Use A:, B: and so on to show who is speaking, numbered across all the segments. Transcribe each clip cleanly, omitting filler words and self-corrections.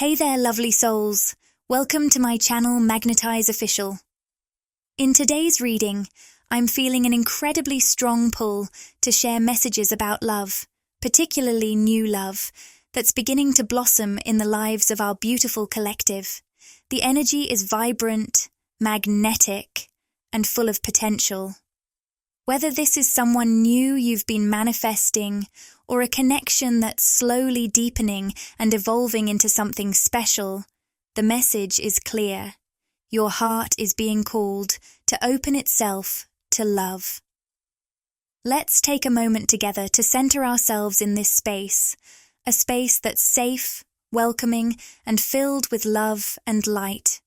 A: Hey there, lovely souls. Welcome to my channel, Magnetize Official. In today's reading, I'm feeling an incredibly strong pull to share messages about love, particularly new love, that's beginning to blossom in the lives of our beautiful collective. The energy is vibrant, magnetic, and full of potential. Whether this is someone new you've been manifesting, or a connection that's slowly deepening and evolving into something special, the message is clear. Your heart is being called to open itself to love. Let's take a moment together to center ourselves in this space, a space that's safe, welcoming, and filled with love and light.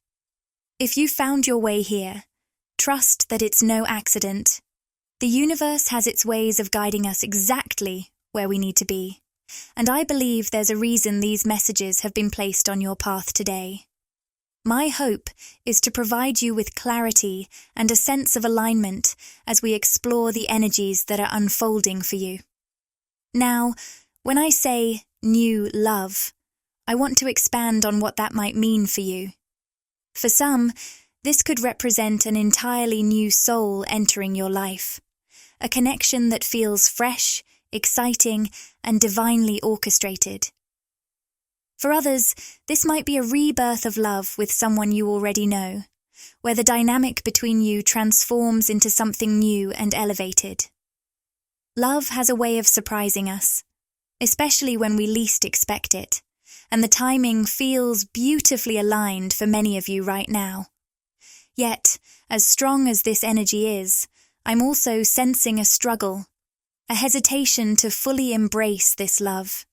A: If you found your way here, trust that it's no accident. The universe has its ways of guiding us exactly where we need to be, and I believe there's a reason these messages have been placed on your path today. My hope is to provide you with clarity and a sense of alignment as we explore the energies that are unfolding for you. Now, when I say new love, I want to expand on what that might mean for you. For some, this could represent an entirely new soul entering your life, a connection that feels fresh, exciting, and divinely orchestrated. For others, this might be a rebirth of love with someone you already know, where the dynamic between you transforms into something new and elevated. Love has a way of surprising us, especially when we least expect it, and the timing feels beautifully aligned for many of you right now. Yet, as strong as this energy is, I'm also sensing a struggle, a hesitation to fully embrace this love.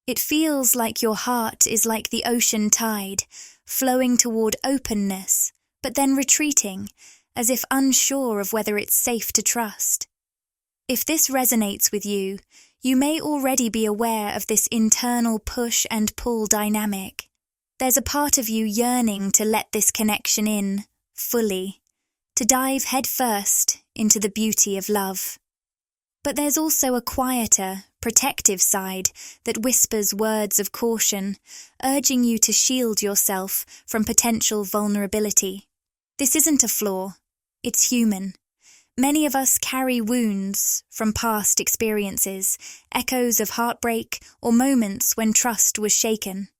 A: It feels like your heart is like the ocean tide, flowing toward openness, but then retreating, as if unsure of whether it's safe to trust. If this resonates with you, you may already be aware of this internal push and pull dynamic. There's a part of you yearning to let this connection in, fully, to dive headfirst into the beauty of love. But there's also a quieter, protective side that whispers words of caution, urging you to shield yourself from potential vulnerability. This isn't a flaw, it's human. Many of us carry wounds from past experiences, echoes of heartbreak, or moments when trust was shaken.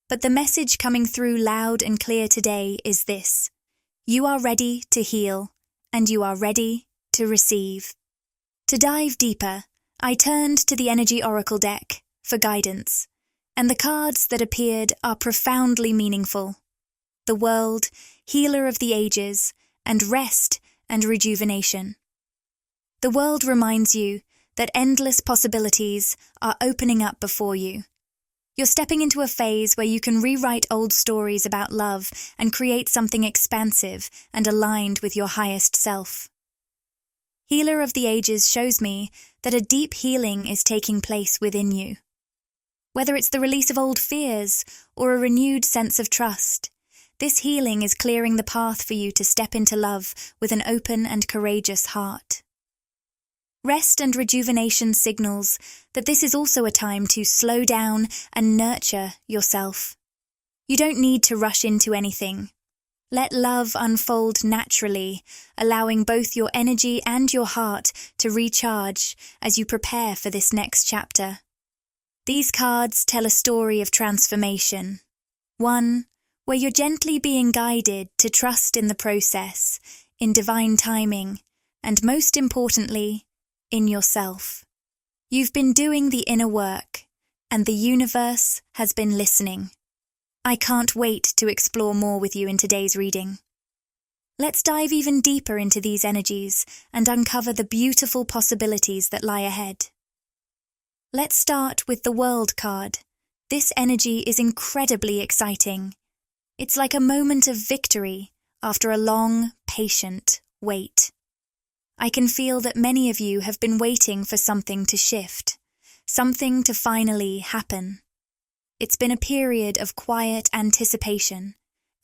A: But the message coming through loud and clear today is this: you are ready to heal, and you are ready to receive. To dive deeper, I turned to the Energy Oracle deck for guidance, and the cards that appeared are profoundly meaningful. The World, Healer of the Ages, and Rest and Rejuvenation. The World reminds you that endless possibilities are opening up before you. You're stepping into a phase where you can rewrite old stories about love and create something expansive and aligned with your highest self. Healer of the Ages shows me that a deep healing is taking place within you. Whether it's the release of old fears or a renewed sense of trust, this healing is clearing the path for you to step into love with an open and courageous heart. Rest and rejuvenation signals that this is also a time to slow down and nurture yourself. You don't need to rush into anything. Let love unfold naturally, allowing both your energy and your heart to recharge as you prepare for this next chapter. These cards tell a story of transformation, one where you're gently being guided to trust in the process, in divine timing, and most importantly, in yourself. You've been doing the inner work, and the universe has been listening. I can't wait to explore more with you in today's reading. Let's dive even deeper into these energies and uncover the beautiful possibilities that lie ahead. Let's start with the World card. This energy is incredibly exciting. It's like a moment of victory after a long, patient wait. I can feel that many of you have been waiting for something to shift, something to finally happen. It's been a period of quiet anticipation,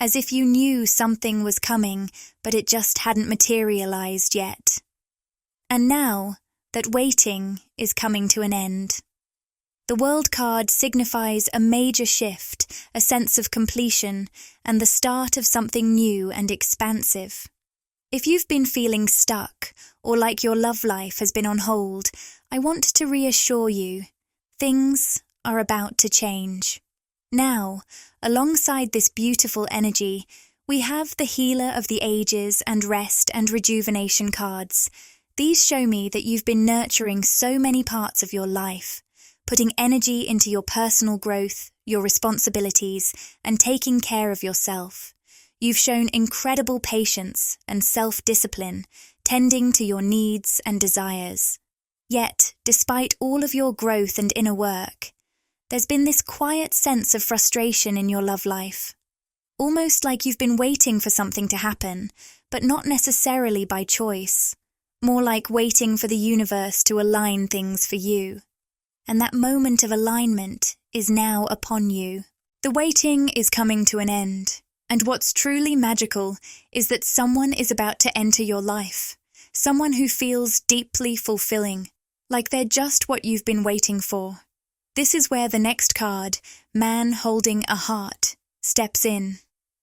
A: as if you knew something was coming, but it just hadn't materialized yet. And now that waiting is coming to an end. The World card signifies a major shift, a sense of completion, and the start of something new and expansive. If you've been feeling stuck, or like your love life has been on hold, I want to reassure you, things are about to change. Now, alongside this beautiful energy, we have the Healer of the Ages and Rest and Rejuvenation cards. These show me that you've been nurturing so many parts of your life, putting energy into your personal growth, your responsibilities, and taking care of yourself. You've shown incredible patience and self-discipline, tending to your needs and desires. Yet, despite all of your growth and inner work, there's been this quiet sense of frustration in your love life. Almost like you've been waiting for something to happen, but not necessarily by choice. More like waiting for the universe to align things for you. And that moment of alignment is now upon you. The waiting is coming to an end. And what's truly magical is that someone is about to enter your life. Someone who feels deeply fulfilling, like they're just what you've been waiting for. This is where the next card, Man Holding a Heart, steps in.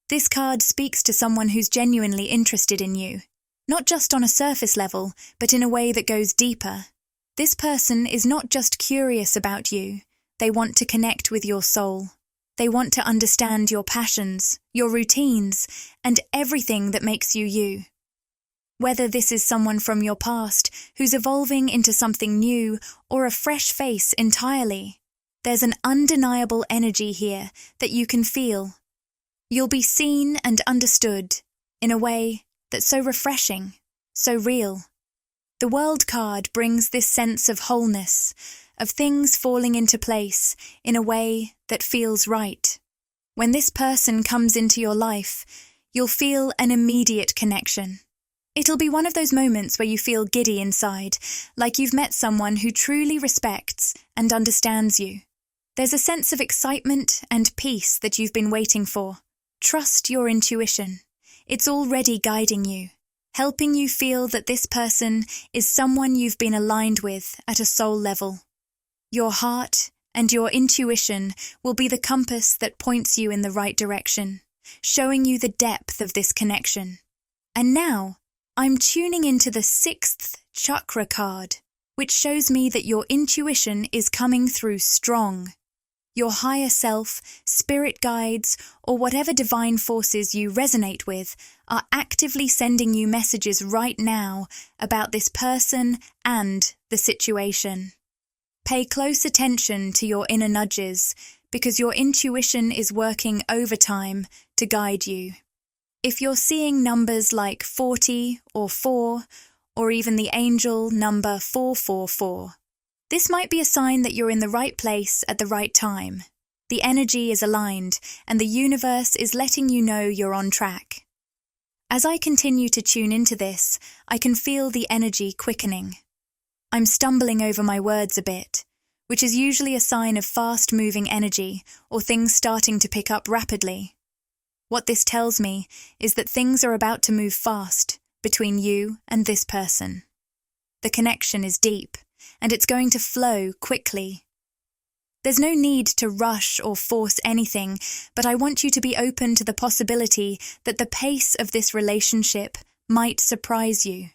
A: This card speaks to someone who's genuinely interested in you. Not just on a surface level, but in a way that goes deeper. This person is not just curious about you, they want to connect with your soul. They want to understand your passions, your routines, and everything that makes you you. Whether this is someone from your past who's evolving into something new or a fresh face entirely, there's an undeniable energy here that you can feel. You'll be seen and understood in a way that's so refreshing, so real. The World card brings this sense of wholeness, of things falling into place in a way that feels right. When this person comes into your life, you'll feel an immediate connection. It'll be one of those moments where you feel giddy inside, like you've met someone who truly respects and understands you. There's a sense of excitement and peace that you've been waiting for. Trust your intuition. It's already guiding you, helping you feel that this person is someone you've been aligned with at a soul level. Your heart and your intuition will be the compass that points you in the right direction, showing you the depth of this connection. And now, I'm tuning into the 6th chakra card, which shows me that your intuition is coming through strong. Your higher self, spirit guides, or whatever divine forces you resonate with are actively sending you messages right now about this person and the situation. Pay close attention to your inner nudges because your intuition is working overtime to guide you. If you're seeing numbers like 40 or 4, or even the angel number 444, this might be a sign that you're in the right place at the right time. The energy is aligned, and the universe is letting you know you're on track. As I continue to tune into this, I can feel the energy quickening. I'm stumbling over my words a bit, which is usually a sign of fast-moving energy or things starting to pick up rapidly. What this tells me is that things are about to move fast between you and this person. The connection is deep, and it's going to flow quickly. There's no need to rush or force anything, but I want you to be open to the possibility that the pace of this relationship might surprise you.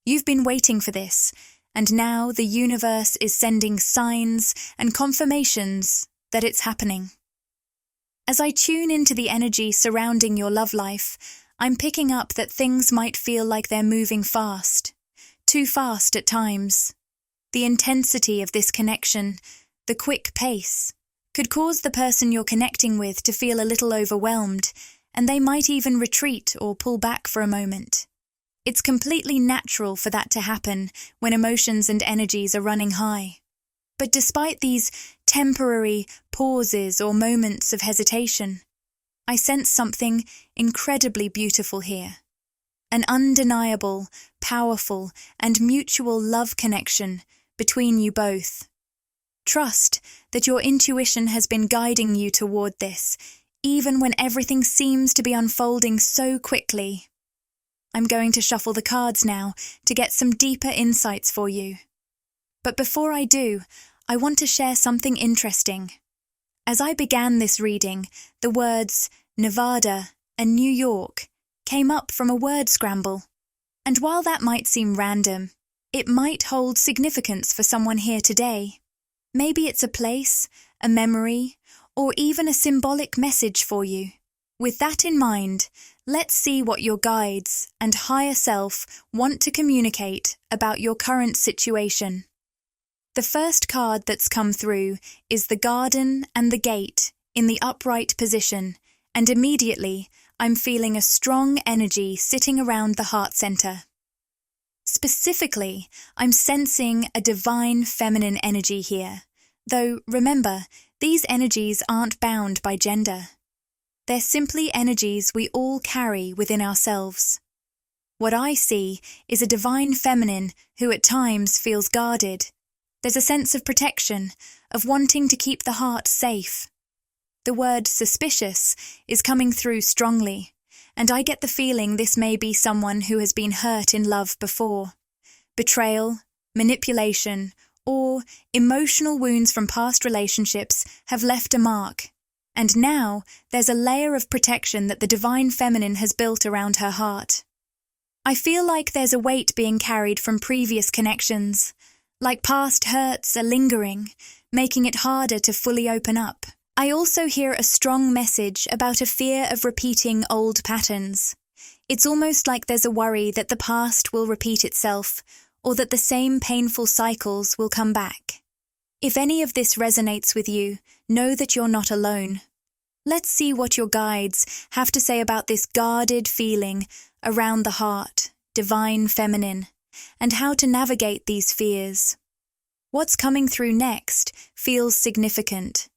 A: You've been waiting for this, and now the universe is sending signs and confirmations that it's happening. As I tune into the energy surrounding your love life, I'm picking up that things might feel like they're moving fast, too fast at times. The intensity of this connection, the quick pace, could cause the person you're connecting with to feel a little overwhelmed, and they might even retreat or pull back for a moment. It's completely natural for that to happen when emotions and energies are running high. But despite these temporary pauses or moments of hesitation, I sense something incredibly beautiful here. An undeniable, powerful, and mutual love connection between you both. Trust that your intuition has been guiding you toward this, even when everything seems to be unfolding so quickly. I'm going to shuffle the cards now to get some deeper insights for you. But before I do, I want to share something interesting. As I began this reading, the words Nevada and New York came up from a word scramble. And while that might seem random, it might hold significance for someone here today. Maybe it's a place, a memory, or even a symbolic message for you. With that in mind, let's see what your guides and higher self want to communicate about your current situation. The first card that's come through is the garden and the gate in the upright position, and immediately I'm feeling a strong energy sitting around the heart center. Specifically, I'm sensing a divine feminine energy here, though remember, these energies aren't bound by gender. They're simply energies we all carry within ourselves. What I see is a divine feminine who at times feels guarded. There's a sense of protection, of wanting to keep the heart safe. The word suspicious is coming through strongly, and I get the feeling this may be someone who has been hurt in love before. Betrayal, manipulation, or emotional wounds from past relationships have left a mark. And now there's a layer of protection that the divine feminine has built around her heart. I feel like there's a weight being carried from previous connections, like past hurts are lingering, making it harder to fully open up. I also hear a strong message about a fear of repeating old patterns. It's almost like there's a worry that the past will repeat itself, or that the same painful cycles will come back. If any of this resonates with you, know that you're not alone. Let's see what your guides have to say about this guarded feeling around the heart, divine feminine, and how to navigate these fears. What's coming through next feels significant.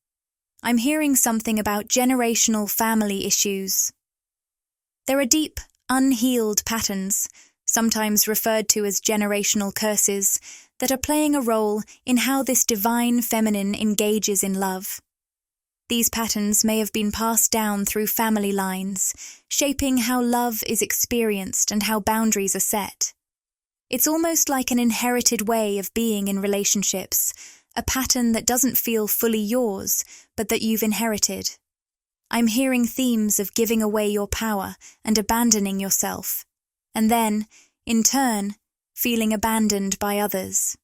A: I'm hearing something about generational family issues. There are deep, unhealed patterns, sometimes referred to as generational curses, that are playing a role in how this divine feminine engages in love. These patterns may have been passed down through family lines, shaping how love is experienced and how boundaries are set. It's almost like an inherited way of being in relationships, a pattern that doesn't feel fully yours, but that you've inherited. I'm hearing themes of giving away your power and abandoning yourself, and then, in turn, feeling abandoned by others.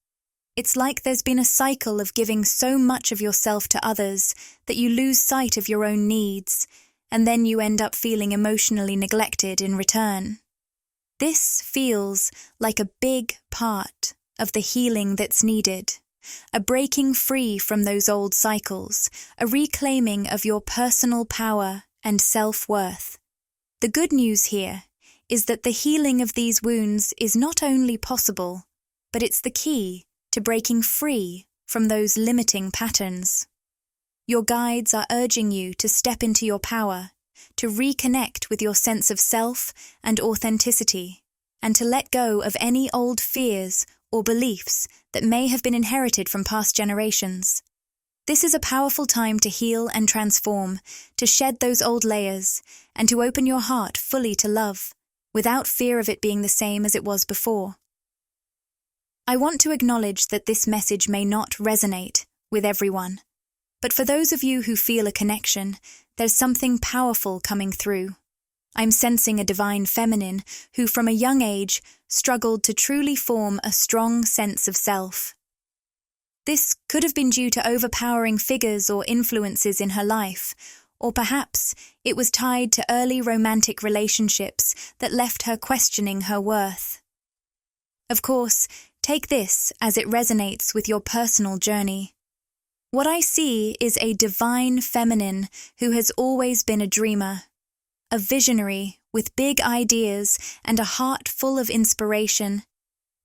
A: It's like there's been a cycle of giving so much of yourself to others that you lose sight of your own needs, and then you end up feeling emotionally neglected in return. This feels like a big part of the healing that's needed, a breaking free from those old cycles, a reclaiming of your personal power and self-worth. The good news here is that the healing of these wounds is not only possible, but it's the key to breaking free from those limiting patterns. Your guides are urging you to step into your power, to reconnect with your sense of self and authenticity, and to let go of any old fears or beliefs that may have been inherited from past generations. This is a powerful time to heal and transform, to shed those old layers, and to open your heart fully to love, without fear of it being the same as it was before. I want to acknowledge that this message may not resonate with everyone, but for those of you who feel a connection, there's something powerful coming through. I'm sensing a divine feminine who from a young age struggled to truly form a strong sense of self. This could have been due to overpowering figures or influences in her life, or perhaps it was tied to early romantic relationships that left her questioning her worth. Of course, take this as it resonates with your personal journey. What I see is a divine feminine who has always been a dreamer, a visionary with big ideas and a heart full of inspiration.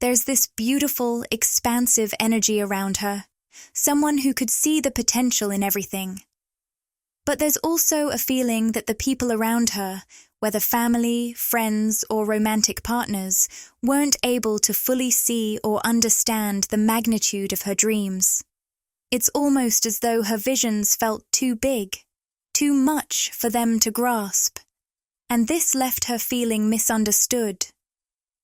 A: There's this beautiful, expansive energy around her, someone who could see the potential in everything. But there's also a feeling that the people around her, whether family, friends, or romantic partners, weren't able to fully see or understand the magnitude of her dreams. It's almost as though her visions felt too big, too much for them to grasp, and this left her feeling misunderstood.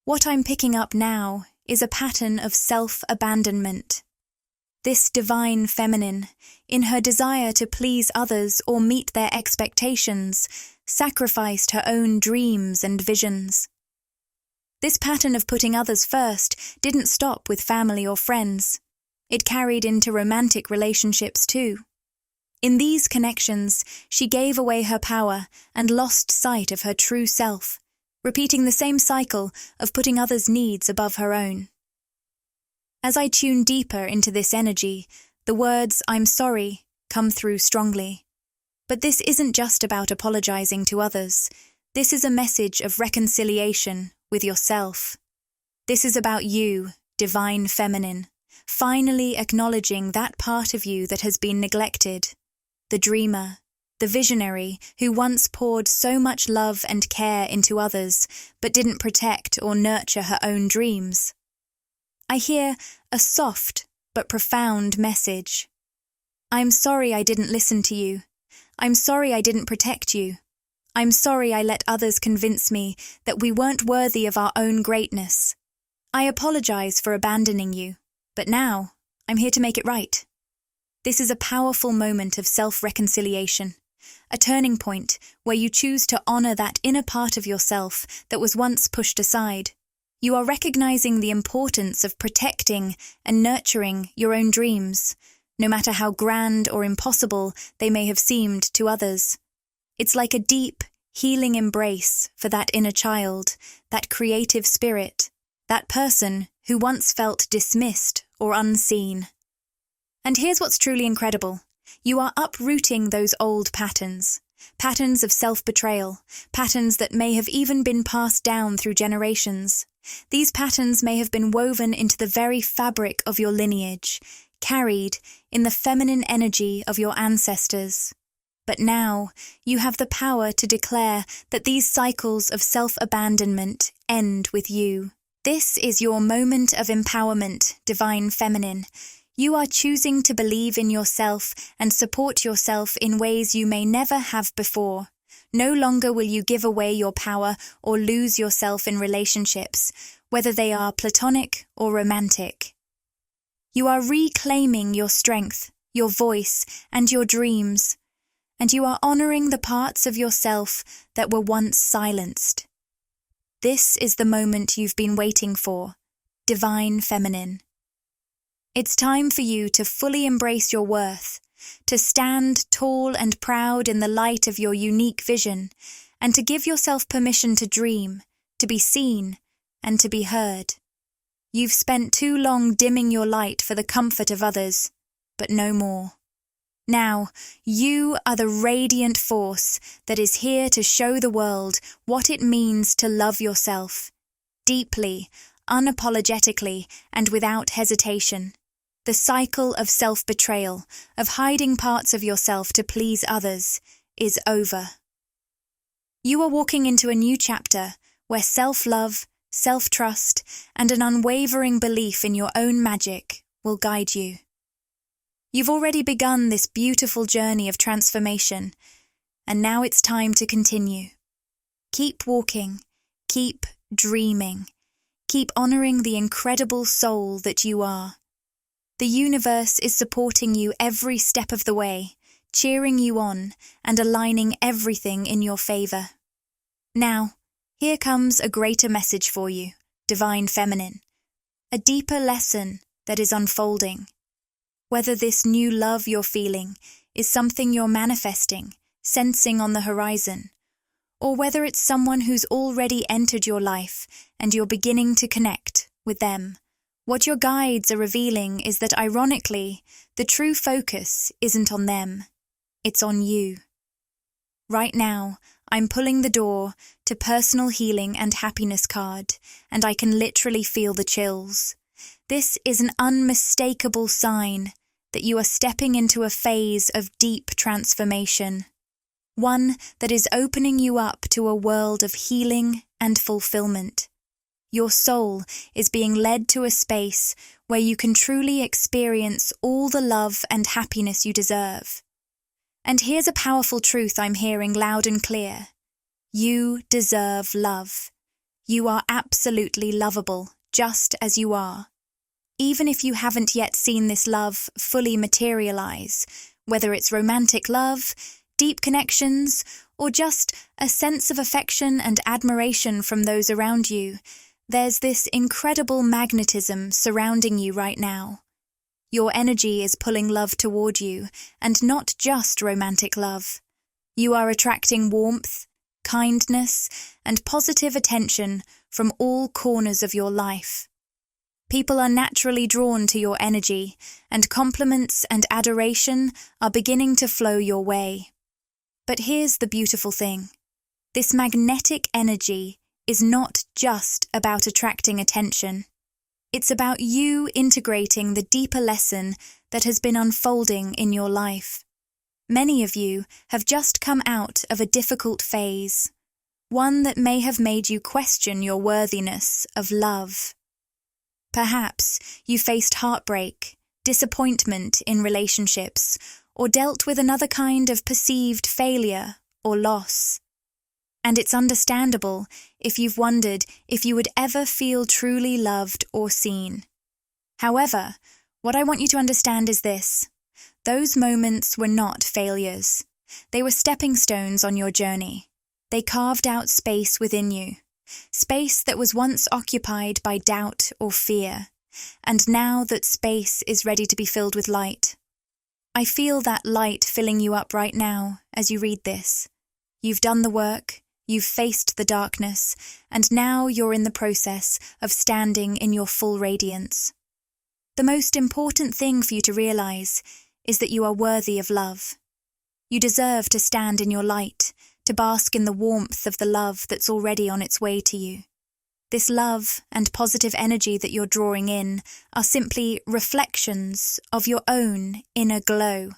A: What I'm picking up now is a pattern of self-abandonment. This divine feminine, in her desire to please others or meet their expectations, sacrificed her own dreams and visions. This pattern of putting others first didn't stop with family or friends. It carried into romantic relationships too. In these connections, she gave away her power and lost sight of her true self, repeating the same cycle of putting others' needs above her own. As I tune deeper into this energy, the words "I'm sorry" come through strongly. But this isn't just about apologizing to others. This is a message of reconciliation with yourself. This is about you, divine feminine, finally acknowledging that part of you that has been neglected. The dreamer, the visionary who once poured so much love and care into others but didn't protect or nurture her own dreams. I hear a soft but profound message. I'm sorry I didn't listen to you. I'm sorry I didn't protect you. I'm sorry I let others convince me that we weren't worthy of our own greatness. I apologize for abandoning you, but now I'm here to make it right. This is a powerful moment of self-reconciliation, a turning point where you choose to honor that inner part of yourself that was once pushed aside. You are recognizing the importance of protecting and nurturing your own dreams, no matter how grand or impossible they may have seemed to others. It's like a deep, healing embrace for that inner child, that creative spirit, that person who once felt dismissed or unseen. And here's what's truly incredible. You are uprooting those old patterns of self-betrayal, patterns that may have even been passed down through generations. These patterns may have been woven into the very fabric of your lineage, carried in the feminine energy of your ancestors. But now, you have the power to declare that these cycles of self-abandonment end with you. This is your moment of empowerment, divine feminine. You are choosing to believe in yourself and support yourself in ways you may never have before. No longer will you give away your power or lose yourself in relationships, whether they are platonic or romantic. You are reclaiming your strength, your voice, and your dreams, and you are honoring the parts of yourself that were once silenced. This is the moment you've been waiting for, divine feminine. It's time for you to fully embrace your worth, to stand tall and proud in the light of your unique vision, and to give yourself permission to dream, to be seen, and to be heard. You've spent too long dimming your light for the comfort of others, but no more. Now, you are the radiant force that is here to show the world what it means to love yourself, deeply, unapologetically, and without hesitation. The cycle of self-betrayal, of hiding parts of yourself to please others, is over. You are walking into a new chapter where self-love, self-trust, and an unwavering belief in your own magic will guide you. You've already begun this beautiful journey of transformation, and now it's time to continue. Keep walking, keep dreaming, keep honoring the incredible soul that you are. The universe is supporting you every step of the way, cheering you on and aligning everything in your favor. Now, here comes a greater message for you, divine feminine, a deeper lesson that is unfolding. Whether this new love you're feeling is something you're manifesting, sensing on the horizon, or whether it's someone who's already entered your life and you're beginning to connect with them. What your guides are revealing is that, ironically, the true focus isn't on them, it's on you. Right now, I'm pulling the door to personal healing and happiness card, and I can literally feel the chills. This is an unmistakable sign that you are stepping into a phase of deep transformation, one that is opening you up to a world of healing and fulfillment. Your soul is being led to a space where you can truly experience all the love and happiness you deserve. And here's a powerful truth I'm hearing loud and clear. You deserve love. You are absolutely lovable, just as you are. Even if you haven't yet seen this love fully materialize, whether it's romantic love, deep connections, or just a sense of affection and admiration from those around you, there's this incredible magnetism surrounding you right now. Your energy is pulling love toward you, and not just romantic love. You are attracting warmth, kindness, and positive attention from all corners of your life. People are naturally drawn to your energy, and compliments and adoration are beginning to flow your way. But here's the beautiful thing. This magnetic energy is not just about attracting attention. It's about you integrating the deeper lesson that has been unfolding in your life. Many of you have just come out of a difficult phase, one that may have made you question your worthiness of love. Perhaps you faced heartbreak, disappointment in relationships, or dealt with another kind of perceived failure or loss. And it's understandable if you've wondered if you would ever feel truly loved or seen. However, what I want you to understand is this. Those moments were not failures. They were stepping stones on your journey. They carved out space within you, space that was once occupied by doubt or fear, and now that space is ready to be filled with light. I feel that light filling you up right now as you read this. You've done the work. You've faced the darkness, and now you're in the process of standing in your full radiance. The most important thing for you to realize is that you are worthy of love. You deserve to stand in your light, to bask in the warmth of the love that's already on its way to you. This love and positive energy that you're drawing in are simply reflections of your own inner glow.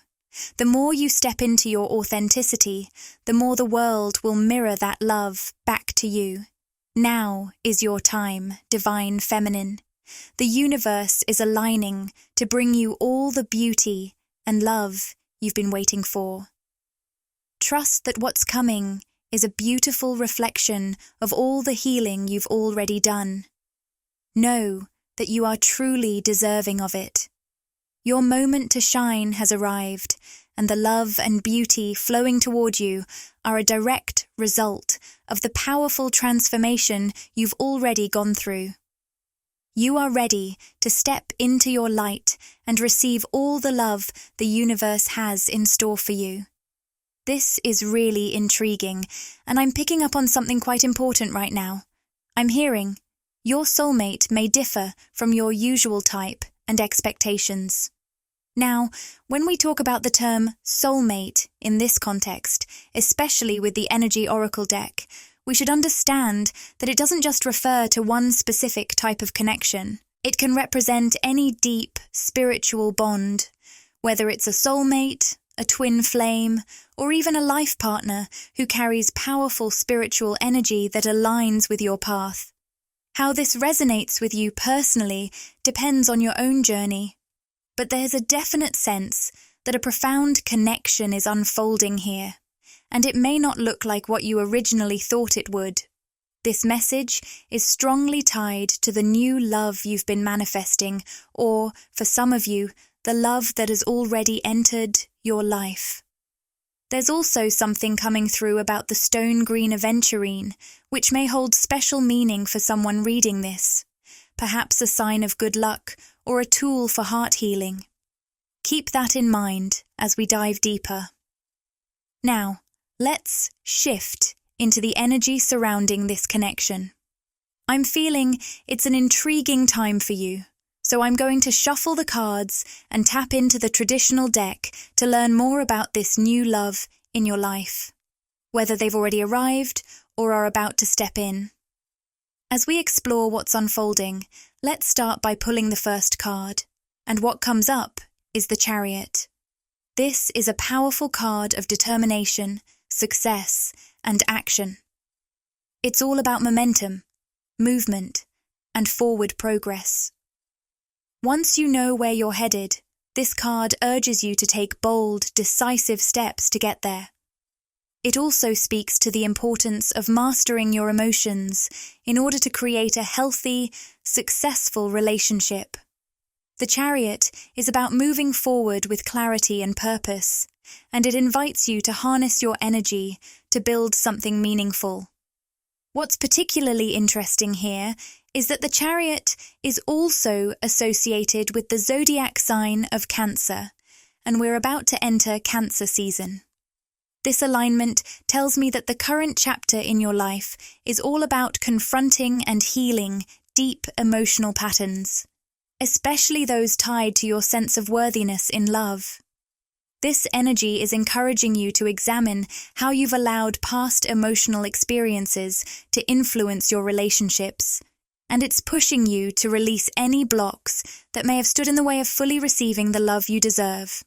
A: The more you step into your authenticity, the more the world will mirror that love back to you. Now is your time, divine feminine. The universe is aligning to bring you all the beauty and love you've been waiting for. Trust that what's coming is a beautiful reflection of all the healing you've already done. Know that you are truly deserving of it. Your moment to shine has arrived, and the love and beauty flowing toward you are a direct result of the powerful transformation you've already gone through. You are ready to step into your light and receive all the love the universe has in store for you. This is really intriguing, and I'm picking up on something quite important right now. I'm hearing your soulmate may differ from your usual type and expectations. Now, when we talk about the term soulmate in this context, especially with the Energy Oracle deck, we should understand that it doesn't just refer to one specific type of connection. It can represent any deep spiritual bond, whether it's a soulmate, a twin flame, or even a life partner who carries powerful spiritual energy that aligns with your path. How this resonates with you personally depends on your own journey. But there's a definite sense that a profound connection is unfolding here, and it may not look like what you originally thought it would. This message is strongly tied to the new love you've been manifesting, or, for some of you, the love that has already entered your life. There's also something coming through about the stone green aventurine, which may hold special meaning for someone reading this, perhaps a sign of good luck or a tool for heart healing. Keep that in mind as we dive deeper. Now, let's shift into the energy surrounding this connection. I'm feeling it's an intriguing time for you, so I'm going to shuffle the cards and tap into the traditional deck to learn more about this new love in your life, whether they've already arrived or are about to step in. As we explore what's unfolding, let's start by pulling the first card, and what comes up is the chariot. This is a powerful card of determination, success, and action. It's all about momentum, movement, and forward progress. Once you know where you're headed, this card urges you to take bold, decisive steps to get there. It also speaks to the importance of mastering your emotions in order to create a healthy, successful relationship. The chariot is about moving forward with clarity and purpose, and it invites you to harness your energy to build something meaningful. What's particularly interesting here is that the chariot is also associated with the zodiac sign of Cancer, and we're about to enter Cancer season. This alignment tells me that the current chapter in your life is all about confronting and healing deep emotional patterns, especially those tied to your sense of worthiness in love. This energy is encouraging you to examine how you've allowed past emotional experiences to influence your relationships, and it's pushing you to release any blocks that may have stood in the way of fully receiving the love you deserve.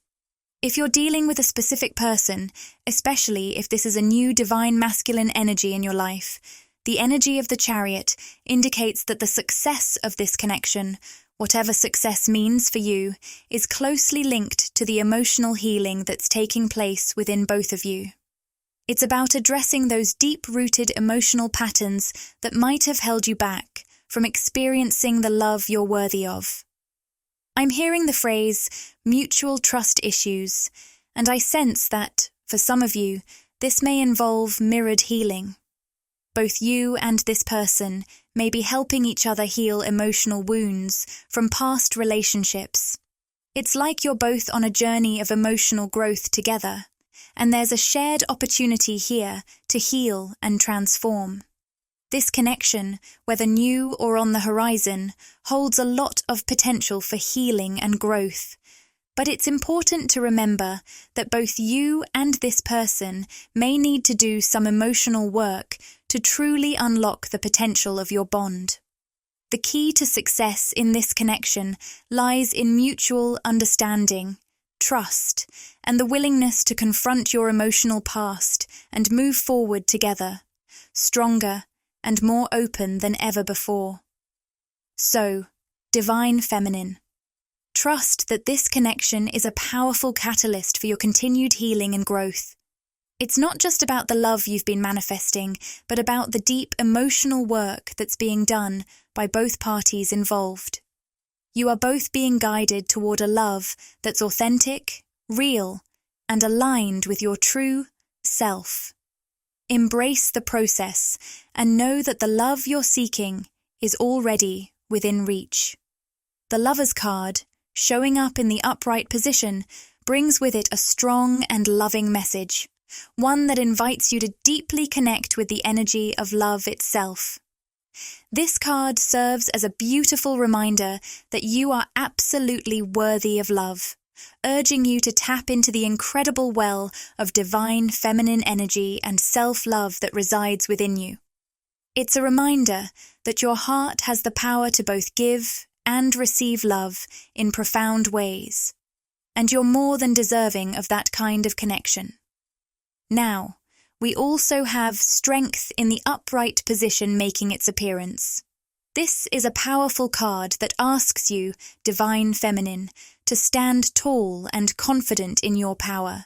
A: If you're dealing with a specific person, especially if this is a new divine masculine energy in your life, the energy of the chariot indicates that the success of this connection, whatever success means for you, is closely linked to the emotional healing that's taking place within both of you. It's about addressing those deep-rooted emotional patterns that might have held you back from experiencing the love you're worthy of. I'm hearing the phrase mutual trust issues, and I sense that, for some of you, this may involve mirrored healing. Both you and this person may be helping each other heal emotional wounds from past relationships. It's like you're both on a journey of emotional growth together, and there's a shared opportunity here to heal and transform. This connection, whether new or on the horizon, holds a lot of potential for healing and growth. But it's important to remember that both you and this person may need to do some emotional work to truly unlock the potential of your bond. The key to success in this connection lies in mutual understanding, trust, and the willingness to confront your emotional past and move forward together, stronger and more open than ever before. So, Divine Feminine, trust that this connection is a powerful catalyst for your continued healing and growth. It's not just about the love you've been manifesting, but about the deep emotional work that's being done by both parties involved. You are both being guided toward a love that's authentic, real, and aligned with your true self. Embrace the process and know that the love you're seeking is already within reach. The Lover's card, showing up in the upright position, brings with it a strong and loving message, one that invites you to deeply connect with the energy of love itself. This card serves as a beautiful reminder that you are absolutely worthy of love, urging you to tap into the incredible well of divine feminine energy and self-love that resides within you. It's a reminder that your heart has the power to both give and receive love in profound ways, and you're more than deserving of that kind of connection. Now, we also have strength in the upright position making its appearance. This is a powerful card that asks you, Divine Feminine, to stand tall and confident in your power.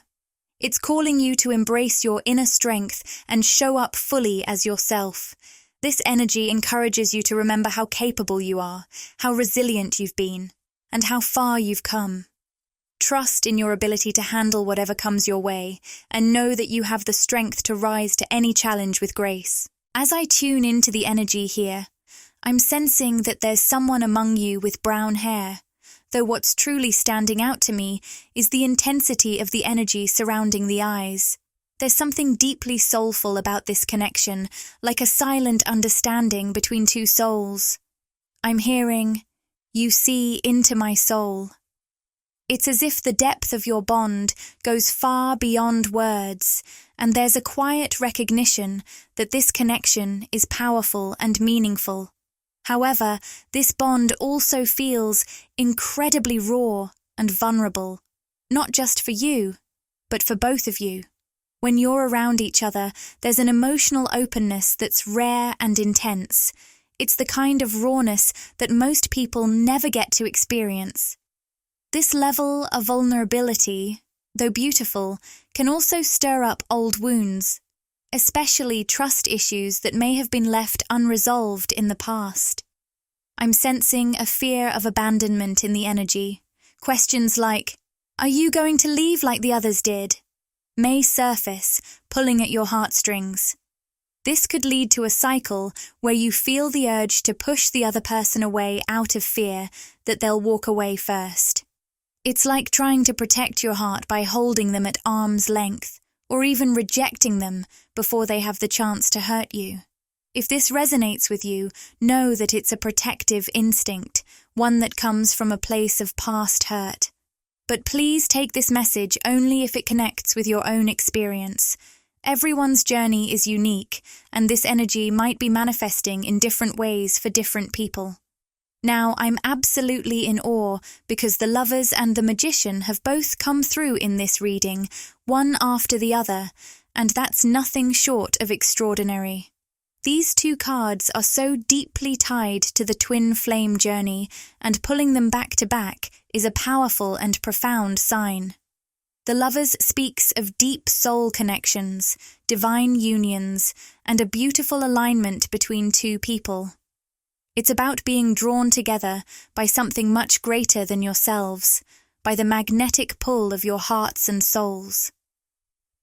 A: It's calling you to embrace your inner strength and show up fully as yourself. This energy encourages you to remember how capable you are, how resilient you've been, and how far you've come. Trust in your ability to handle whatever comes your way, and know that you have the strength to rise to any challenge with grace. As I tune into the energy here, I'm sensing that there's someone among you with brown hair, though what's truly standing out to me is the intensity of the energy surrounding the eyes. There's something deeply soulful about this connection, like a silent understanding between two souls. I'm hearing, "You see into my soul." It's as if the depth of your bond goes far beyond words, and there's a quiet recognition that this connection is powerful and meaningful. However, this bond also feels incredibly raw and vulnerable, not just for you, but for both of you. When you're around each other, there's an emotional openness that's rare and intense. It's the kind of rawness that most people never get to experience. This level of vulnerability, though beautiful, can also stir up old wounds, especially trust issues that may have been left unresolved in the past. I'm sensing a fear of abandonment in the energy. Questions like, "Are you going to leave like the others did?" may surface, pulling at your heartstrings. This could lead to a cycle where you feel the urge to push the other person away out of fear that they'll walk away first. It's like trying to protect your heart by holding them at arm's length, or even rejecting them before they have the chance to hurt you. If this resonates with you, know that it's a protective instinct, one that comes from a place of past hurt. But please take this message only if it connects with your own experience. Everyone's journey is unique, and this energy might be manifesting in different ways for different people. Now, I'm absolutely in awe because the Lovers and the Magician have both come through in this reading, one after the other, and that's nothing short of extraordinary. These two cards are so deeply tied to the twin flame journey, and pulling them back to back is a powerful and profound sign. The Lovers speaks of deep soul connections, divine unions, and a beautiful alignment between two people. It's about being drawn together by something much greater than yourselves, by the magnetic pull of your hearts and souls.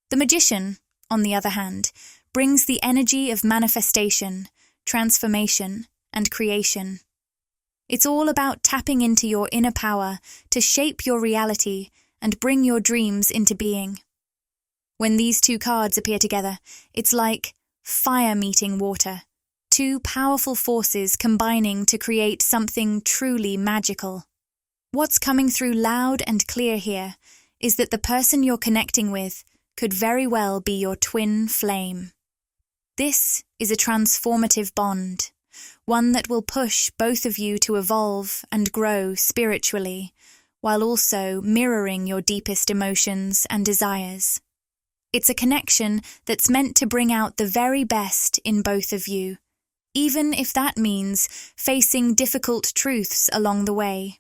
A: The Magician, on the other hand, brings the energy of manifestation, transformation, and creation. It's all about tapping into your inner power to shape your reality and bring your dreams into being. When these two cards appear together, it's like fire meeting water, two powerful forces combining to create something truly magical. What's coming through loud and clear here is that the person you're connecting with could very well be your twin flame. This is a transformative bond, one that will push both of you to evolve and grow spiritually, while also mirroring your deepest emotions and desires. It's a connection that's meant to bring out the very best in both of you, even if that means facing difficult truths along the way.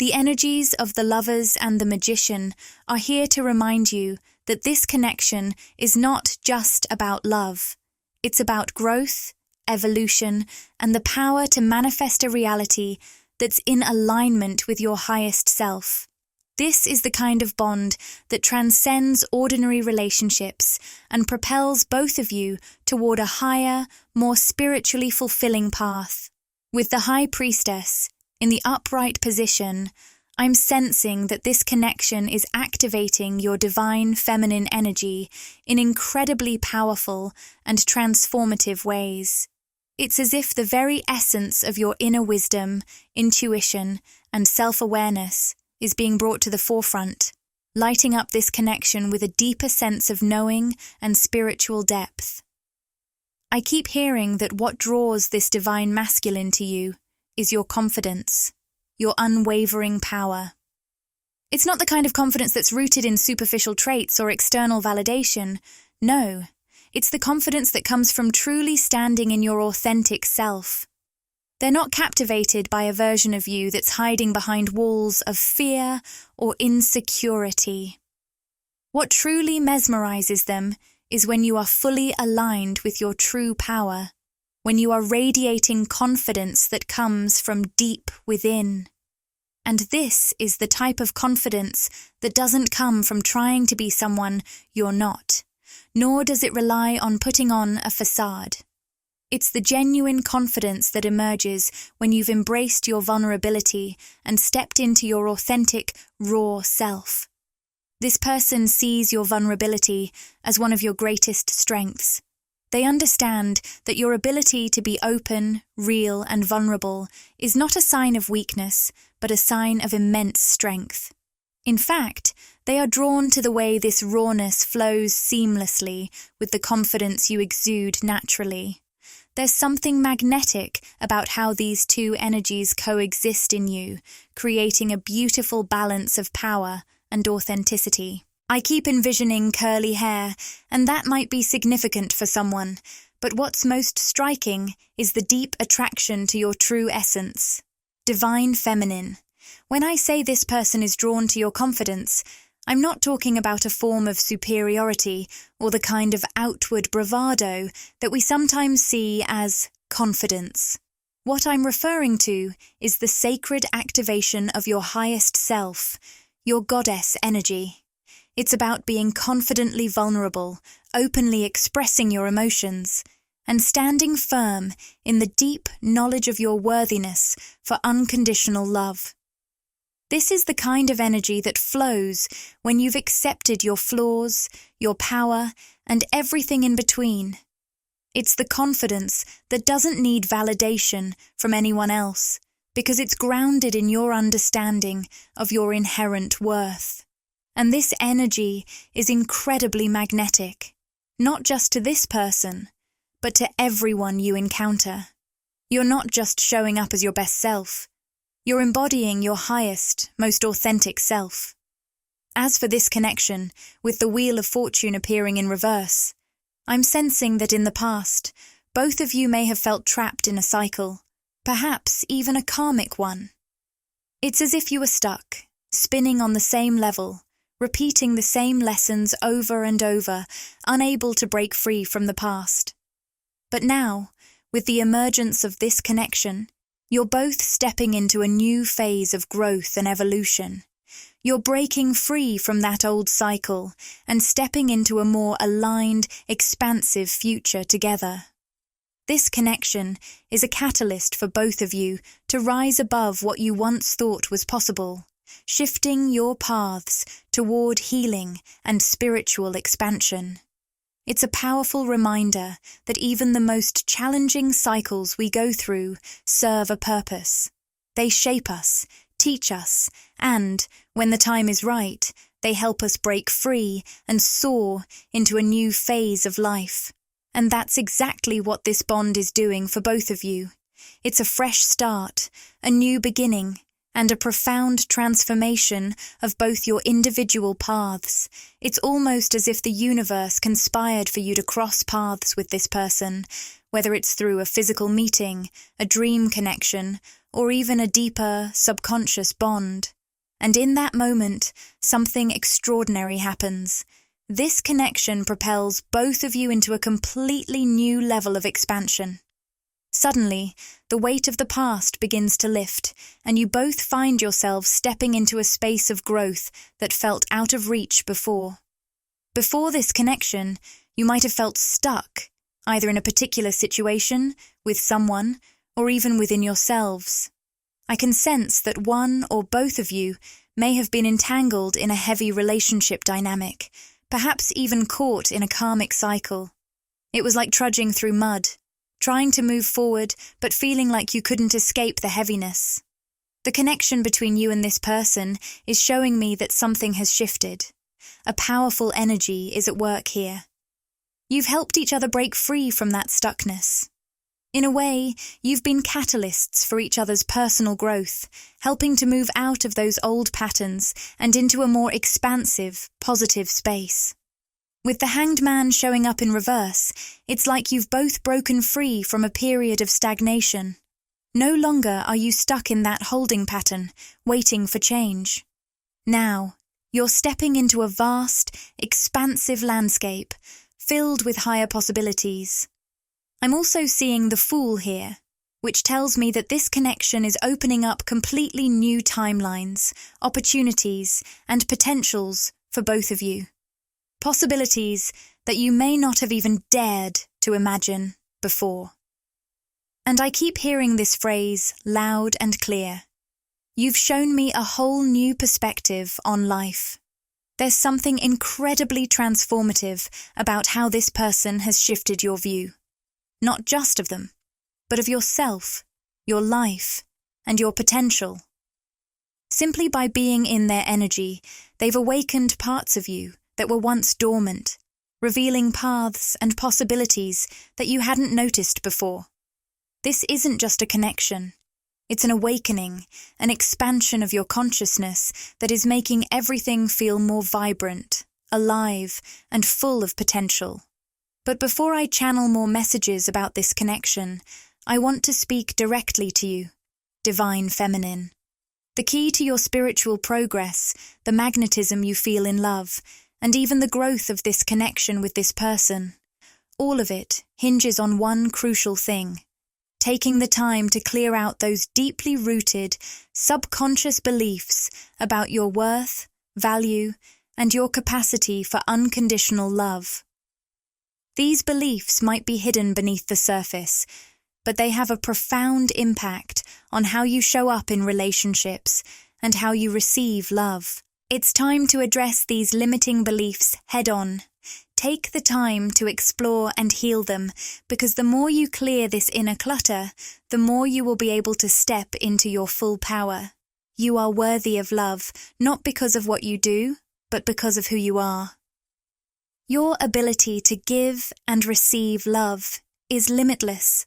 A: The energies of the Lovers and the Magician are here to remind you that this connection is not just about love. It's about growth, evolution, and the power to manifest a reality that's in alignment with your highest self. This is the kind of bond that transcends ordinary relationships and propels both of you toward a higher, more spiritually fulfilling path. With the High Priestess in the upright position, I'm sensing that this connection is activating your divine feminine energy in incredibly powerful and transformative ways. It's as if the very essence of your inner wisdom, intuition, and self-awareness is being brought to the forefront, lighting up this connection with a deeper sense of knowing and spiritual depth. I keep hearing that what draws this divine masculine to you is your confidence, your unwavering power. It's not the kind of confidence that's rooted in superficial traits or external validation. No, it's the confidence that comes from truly standing in your authentic self. They're not captivated by a version of you that's hiding behind walls of fear or insecurity. What truly mesmerizes them is when you are fully aligned with your true power, when you are radiating confidence that comes from deep within. And this is the type of confidence that doesn't come from trying to be someone you're not, nor does it rely on putting on a facade. It's the genuine confidence that emerges when you've embraced your vulnerability and stepped into your authentic, raw self. This person sees your vulnerability as one of your greatest strengths. They understand that your ability to be open, real, and vulnerable is not a sign of weakness, but a sign of immense strength. In fact, they are drawn to the way this rawness flows seamlessly with the confidence you exude naturally. There's something magnetic about how these two energies coexist in you, creating a beautiful balance of power and authenticity. I keep envisioning curly hair, and that might be significant for someone, but what's most striking is the deep attraction to your true essence. Divine feminine. When I say this person is drawn to your confidence, I'm not talking about a form of superiority or the kind of outward bravado that we sometimes see as confidence. What I'm referring to is the sacred activation of your highest self, your goddess energy. It's about being confidently vulnerable, openly expressing your emotions, and standing firm in the deep knowledge of your worthiness for unconditional love. This is the kind of energy that flows when you've accepted your flaws, your power, and everything in between. It's the confidence that doesn't need validation from anyone else, because it's grounded in your understanding of your inherent worth. And this energy is incredibly magnetic, not just to this person, but to everyone you encounter. You're not just showing up as your best self. You're embodying your highest, most authentic self. As for this connection, with the Wheel of Fortune appearing in reverse, I'm sensing that in the past, both of you may have felt trapped in a cycle, perhaps even a karmic one. It's as if you were stuck, spinning on the same level, repeating the same lessons over and over, unable to break free from the past. But now, with the emergence of this connection, you're both stepping into a new phase of growth and evolution. You're breaking free from that old cycle and stepping into a more aligned, expansive future together. This connection is a catalyst for both of you to rise above what you once thought was possible, shifting your paths toward healing and spiritual expansion. It's a powerful reminder that even the most challenging cycles we go through serve a purpose. They shape us, teach us, and, when the time is right, they help us break free and soar into a new phase of life. And that's exactly what this bond is doing for both of you. It's a fresh start, a new beginning, and a profound transformation of both your individual paths. It's almost as if the universe conspired for you to cross paths with this person, whether it's through a physical meeting, a dream connection, or even a deeper, subconscious bond. And in that moment, something extraordinary happens. This connection propels both of you into a completely new level of expansion. Suddenly, the weight of the past begins to lift, and you both find yourselves stepping into a space of growth that felt out of reach before. Before this connection, you might have felt stuck, either in a particular situation, with someone, or even within yourselves. I can sense that one or both of you may have been entangled in a heavy relationship dynamic, perhaps even caught in a karmic cycle. It was like trudging through mud, trying to move forward but feeling like you couldn't escape the heaviness. The connection between you and this person is showing me that something has shifted. A powerful energy is at work here. You've helped each other break free from that stuckness. In a way, you've been catalysts for each other's personal growth, helping to move out of those old patterns and into a more expansive, positive space. With the Hanged Man showing up in reverse, it's like you've both broken free from a period of stagnation. No longer are you stuck in that holding pattern, waiting for change. Now, you're stepping into a vast, expansive landscape, filled with higher possibilities. I'm also seeing the Fool here, which tells me that this connection is opening up completely new timelines, opportunities, and potentials for both of you. Possibilities that you may not have even dared to imagine before. And I keep hearing this phrase loud and clear. You've shown me a whole new perspective on life. There's something incredibly transformative about how this person has shifted your view. Not just of them, but of yourself, your life, and your potential. Simply by being in their energy, they've awakened parts of you that were once dormant, revealing paths and possibilities that you hadn't noticed before. This isn't just a connection. It's an awakening, an expansion of your consciousness that is making everything feel more vibrant, alive, and full of potential. But before I channel more messages about this connection, I want to speak directly to you, Divine Feminine. The key to your spiritual progress, the magnetism you feel in love, and even the growth of this connection with this person, all of it hinges on one crucial thing: taking the time to clear out those deeply rooted, subconscious beliefs about your worth, value, and your capacity for unconditional love. These beliefs might be hidden beneath the surface, but they have a profound impact on how you show up in relationships and how you receive love. It's time to address these limiting beliefs head-on. Take the time to explore and heal them, because the more you clear this inner clutter, the more you will be able to step into your full power. You are worthy of love, not because of what you do, but because of who you are. Your ability to give and receive love is limitless,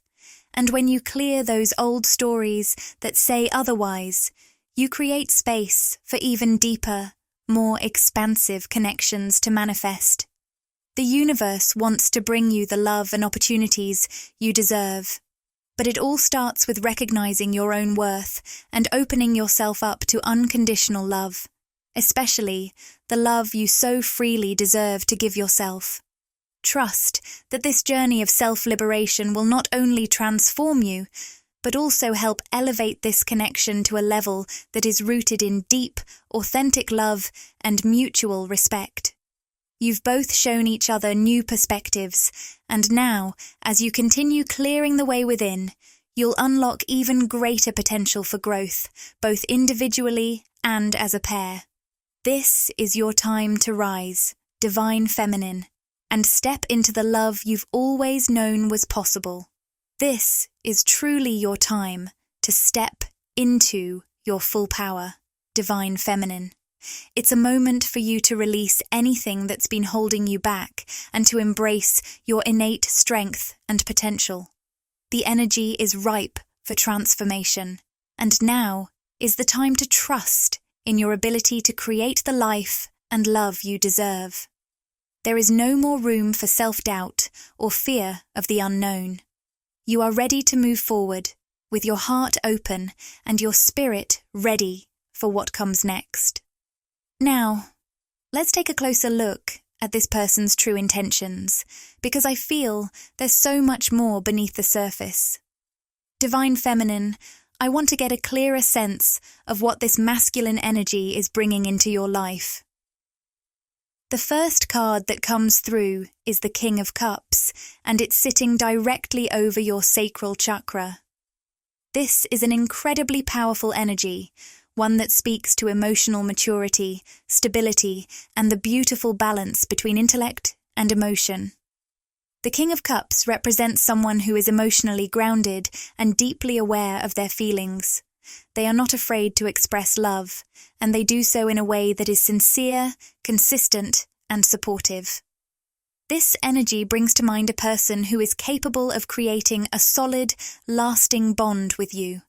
A: and when you clear those old stories that say otherwise, you create space for even deeper, more expansive connections to manifest. The universe wants to bring you the love and opportunities you deserve, but it all starts with recognizing your own worth and opening yourself up to unconditional love, especially the love you so freely deserve to give yourself. Trust that this journey of self-liberation will not only transform you, but also help elevate this connection to a level that is rooted in deep, authentic love and mutual respect. You've both shown each other new perspectives, and now, as you continue clearing the way within, you'll unlock even greater potential for growth, both individually and as a pair. This is your time to rise, divine feminine, and step into the love you've always known was possible. This is truly your time to step into your full power, divine feminine. It's a moment for you to release anything that's been holding you back and to embrace your innate strength and potential. The energy is ripe for transformation, and now is the time to trust in your ability to create the life and love you deserve. There is no more room for self-doubt or fear of the unknown. You are ready to move forward, with your heart open and your spirit ready for what comes next. Now, let's take a closer look at this person's true intentions, because I feel there's so much more beneath the surface. Divine Feminine, I want to get a clearer sense of what this masculine energy is bringing into your life. The first card that comes through is the King of Cups, and it's sitting directly over your sacral chakra. This is an incredibly powerful energy, one that speaks to emotional maturity, stability, and the beautiful balance between intellect and emotion. The King of Cups represents someone who is emotionally grounded and deeply aware of their feelings. They are not afraid to express love, and they do so in a way that is sincere, consistent, and supportive. This energy brings to mind a person who is capable of creating a solid, lasting bond with you,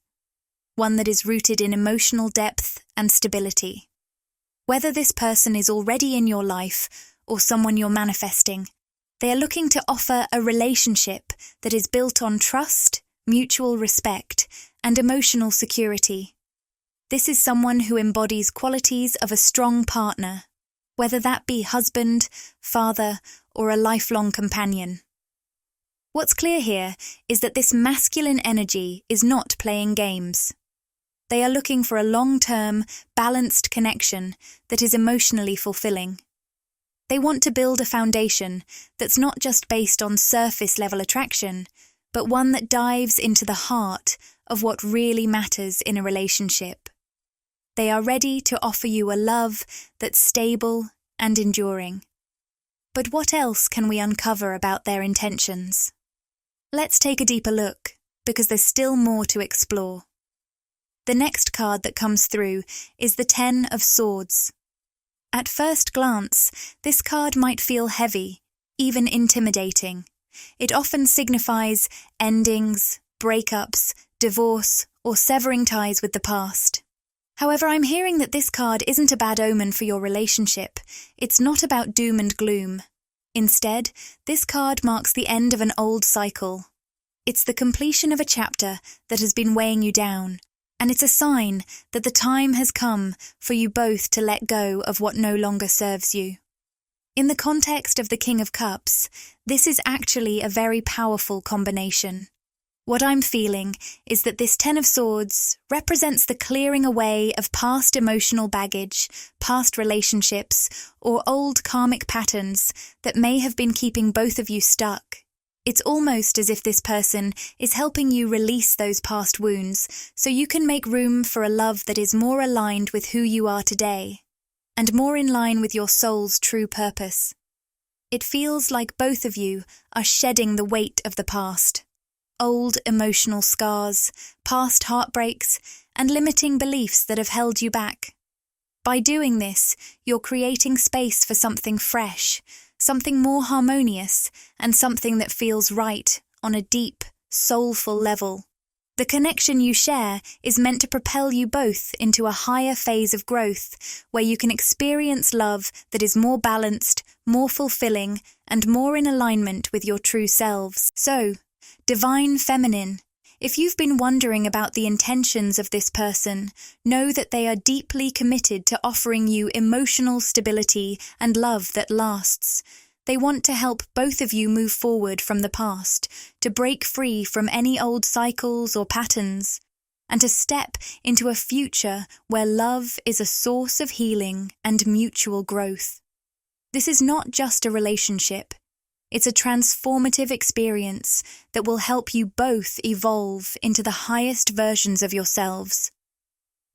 A: one that is rooted in emotional depth and stability. Whether this person is already in your life or someone you're manifesting, they are looking to offer a relationship that is built on trust, mutual respect, and emotional security. This is someone who embodies qualities of a strong partner, whether that be husband, father, or a lifelong companion. What's clear here is that this masculine energy is not playing games. They are looking for a long-term, balanced connection that is emotionally fulfilling. They want to build a foundation that's not just based on surface-level attraction, but one that dives into the heart of what really matters in a relationship. They are ready to offer you a love that's stable and enduring. But what else can we uncover about their intentions? Let's take a deeper look, because there's still more to explore. The next card that comes through is the Ten of Swords. At first glance, this card might feel heavy, even intimidating. It often signifies endings, breakups, divorce, or severing ties with the past. However, I'm hearing that this card isn't a bad omen for your relationship. It's not about doom and gloom. Instead, this card marks the end of an old cycle. It's the completion of a chapter that has been weighing you down, and it's a sign that the time has come for you both to let go of what no longer serves you. In the context of the King of Cups, this is actually a very powerful combination. What I'm feeling is that this Ten of Swords represents the clearing away of past emotional baggage, past relationships, or old karmic patterns that may have been keeping both of you stuck. It's almost as if this person is helping you release those past wounds so you can make room for a love that is more aligned with who you are today and more in line with your soul's true purpose. It feels like both of you are shedding the weight of the past. Old emotional scars, past heartbreaks, and limiting beliefs that have held you back. By doing this, you're creating space for something fresh, something more harmonious, and something that feels right on a deep, soulful level. The connection you share is meant to propel you both into a higher phase of growth, where you can experience love that is more balanced, more fulfilling, and more in alignment with your true selves. So, Divine Feminine, if you've been wondering about the intentions of this person, know that they are deeply committed to offering you emotional stability and love that lasts. They want to help both of you move forward from the past, to break free from any old cycles or patterns, and to step into a future where love is a source of healing and mutual growth. This is not just a relationship. It's a transformative experience that will help you both evolve into the highest versions of yourselves.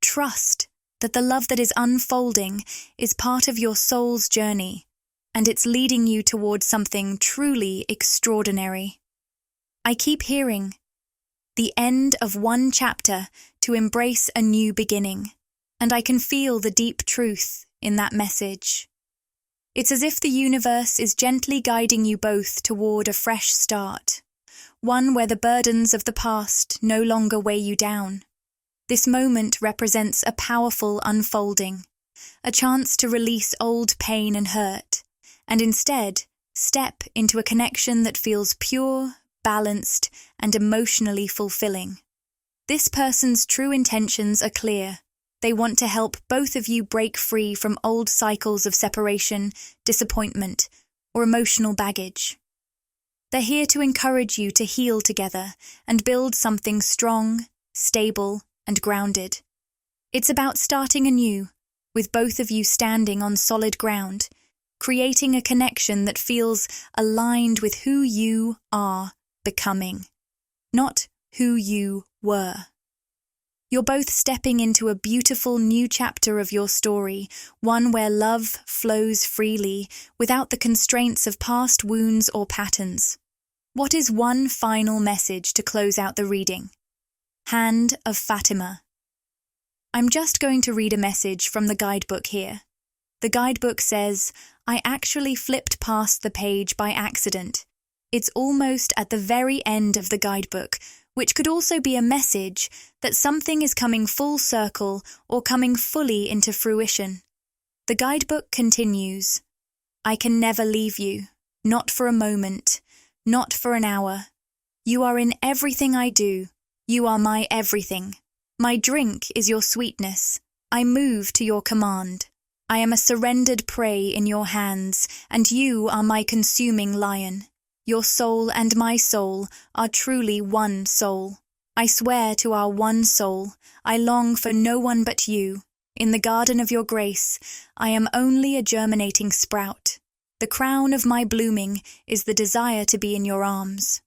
A: Trust that the love that is unfolding is part of your soul's journey, and it's leading you towards something truly extraordinary. I keep hearing, the end of one chapter to embrace a new beginning, and I can feel the deep truth in that message. It's as if the universe is gently guiding you both toward a fresh start, one where the burdens of the past no longer weigh you down. This moment represents a powerful unfolding, a chance to release old pain and hurt, and instead step into a connection that feels pure, balanced, and emotionally fulfilling. This person's true intentions are clear. They want to help both of you break free from old cycles of separation, disappointment, or emotional baggage. They're here to encourage you to heal together and build something strong, stable, and grounded. It's about starting anew, with both of you standing on solid ground, creating a connection that feels aligned with who you are becoming, not who you were. You're both stepping into a beautiful new chapter of your story, one where love flows freely without the constraints of past wounds or patterns. What is one final message to close out the reading? Hand of Fatima. I'm just going to read a message from the guidebook here. The guidebook says, I actually flipped past the page by accident. It's almost at the very end of the guidebook, which could also be a message that something is coming full circle or coming fully into fruition. The guidebook continues, I can never leave you, not for a moment, not for an hour. You are in everything I do. You are my everything. My drink is your sweetness. I move to your command. I am a surrendered prey in your hands, and you are my consuming lion. Your soul and my soul are truly one soul. I swear to our one soul, I long for no one but you. In the garden of your grace, I am only a germinating sprout. The crown of my blooming is the desire to be in your arms.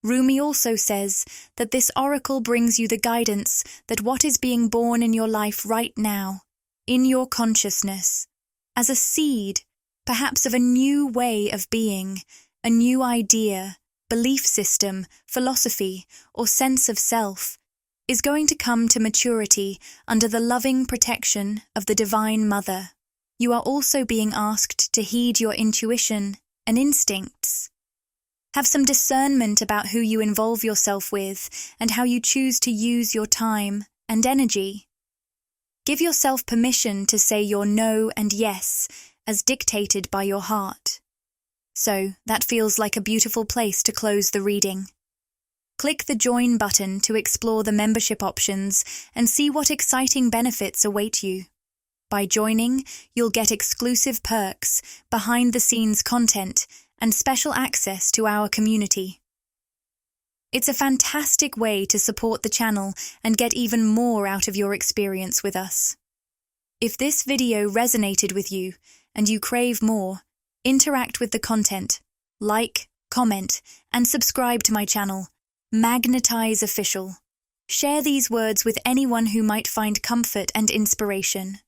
A: Rumi also says that this oracle brings you the guidance that what is being born in your life right now, in your consciousness, as a seed, perhaps of a new way of being, a new idea, belief system, philosophy, or sense of self, is going to come to maturity under the loving protection of the Divine Mother. You are also being asked to heed your intuition and instincts. Have some discernment about who you involve yourself with and how you choose to use your time and energy. Give yourself permission to say your no and yes as dictated by your heart. So, that feels like a beautiful place to close the reading. Click the Join button to explore the membership options and see what exciting benefits await you. By joining, you'll get exclusive perks, behind-the-scenes content, and special access to our community. It's a fantastic way to support the channel and get even more out of your experience with us. If this video resonated with you and you crave more, interact with the content, like, comment, and subscribe to my channel, Magnetize Official. Share these words with anyone who might find comfort and inspiration.